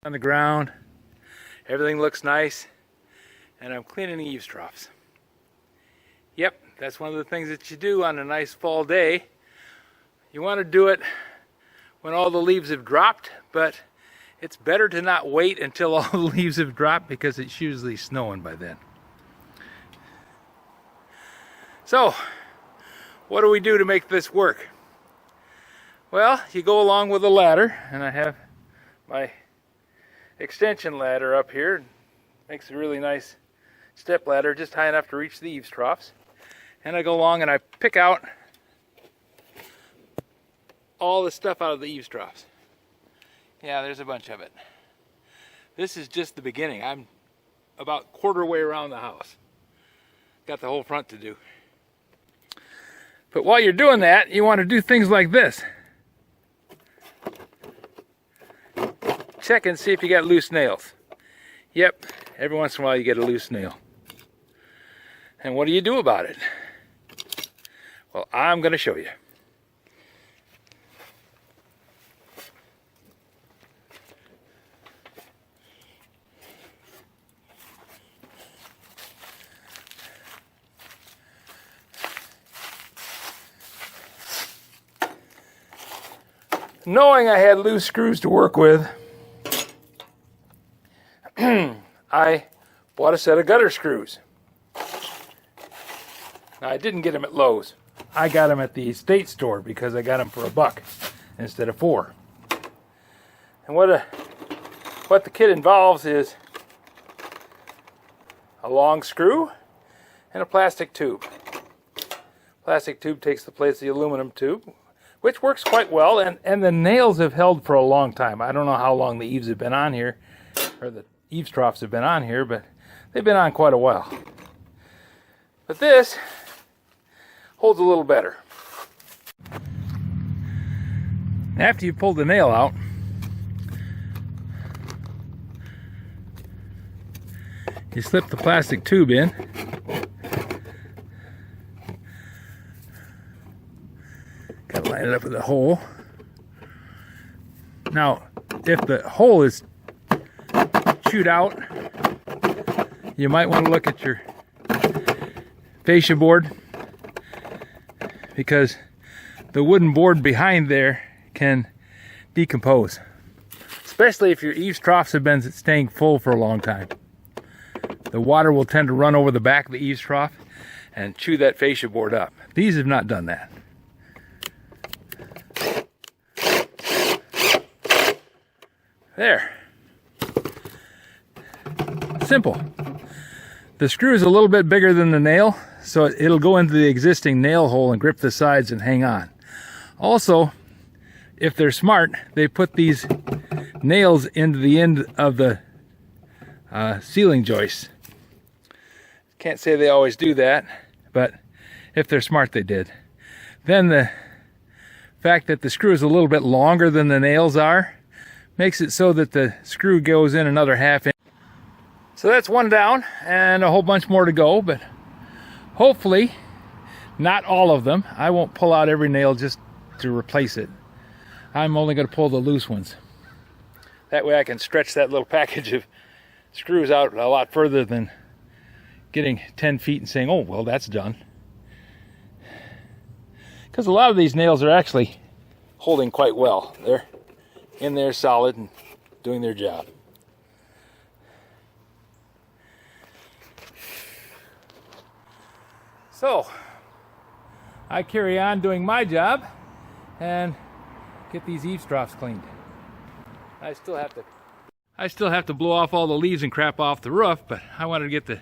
On the ground, everything looks nice, and I'm cleaning the eaves troughs. Yep, that's one of the things that you do on a nice fall day. You want to do it when all the leaves have dropped, but it's better to not wait until all the leaves have dropped because it's usually snowing by then. So, what do we do to make this work? Well, you go along with a ladder, and I have my extension ladder up here. Makes a really nice step ladder, just high enough to reach the eaves troughs. And I go along and I pick out all the stuff out of the eaves troughs. Yeah, there's a bunch of it. This is just the beginning. I'm about quarter way around the house. Got the whole front to do. But while you're doing that, you want to do things like this. Check and see if you got loose nails. Yep, every once in a while you get a loose nail. And what do you do about it? Well, I'm going to show you. Knowing I had loose screws to work with, I bought a set of gutter screws. Now, I didn't get them at Lowe's. I got them at the estate store because I got them for $1 instead of $4. And what the kit involves is a long screw and a plastic tube. Plastic tube takes the place of the aluminum tube, which works quite well, and the nails have held for a long time. I don't know how long the eaves have been on here, or the eaves troughs have been on here, but they've been on quite a while. But this holds a little better. After you pull the nail out, you slip the plastic tube in. Gotta line it up with a hole. Now, if the hole is chewed out, you might want to look at your fascia board, because the wooden board behind there can decompose, especially if your eaves troughs have been staying full for a long time. The water will tend to run over the back of the eaves trough and chew that fascia board up. These have not done that. There. Simple. The screw is a little bit bigger than the nail, so it'll go into the existing nail hole and grip the sides and hang on. Also, if they're smart, they put these nails into the end of the ceiling joists. Can't say they always do that, but if they're smart, they did. Then the fact that the screw is a little bit longer than the nails are makes it so that the screw goes in another ½ inch. So that's one down and a whole bunch more to go, but hopefully not all of them. I won't pull out every nail just to replace it. I'm only going to pull the loose ones. That way I can stretch that little package of screws out a lot further than getting 10 feet and saying, oh, well, that's done. Because a lot of these nails are actually holding quite well. They're in there solid and doing their job. So, I carry on doing my job and get these eaves troughs cleaned. I still have to blow off all the leaves and crap off the roof, but I wanted to get the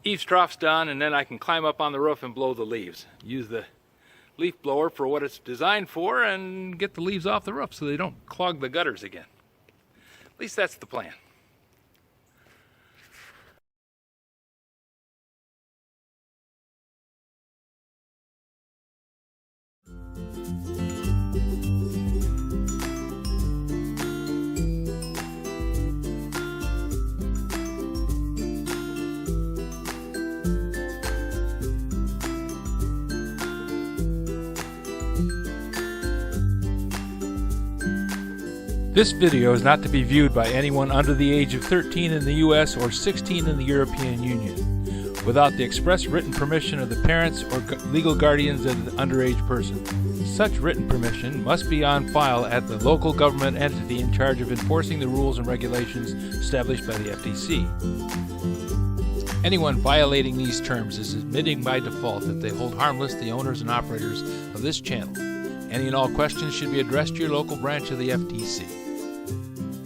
eaves troughs done, and then I can climb up on the roof and blow the leaves. Use the leaf blower for what it's designed for and get the leaves off the roof so they don't clog the gutters again. At least that's the plan. This video is not to be viewed by anyone under the age of 13 in the US or 16 in the European Union, without the express written permission of the parents or legal guardians of the underage person. Such written permission must be on file at the local government entity in charge of enforcing the rules and regulations established by the FTC. Anyone violating these terms is admitting by default that they hold harmless the owners and operators of this channel. Any and all questions should be addressed to your local branch of the FTC.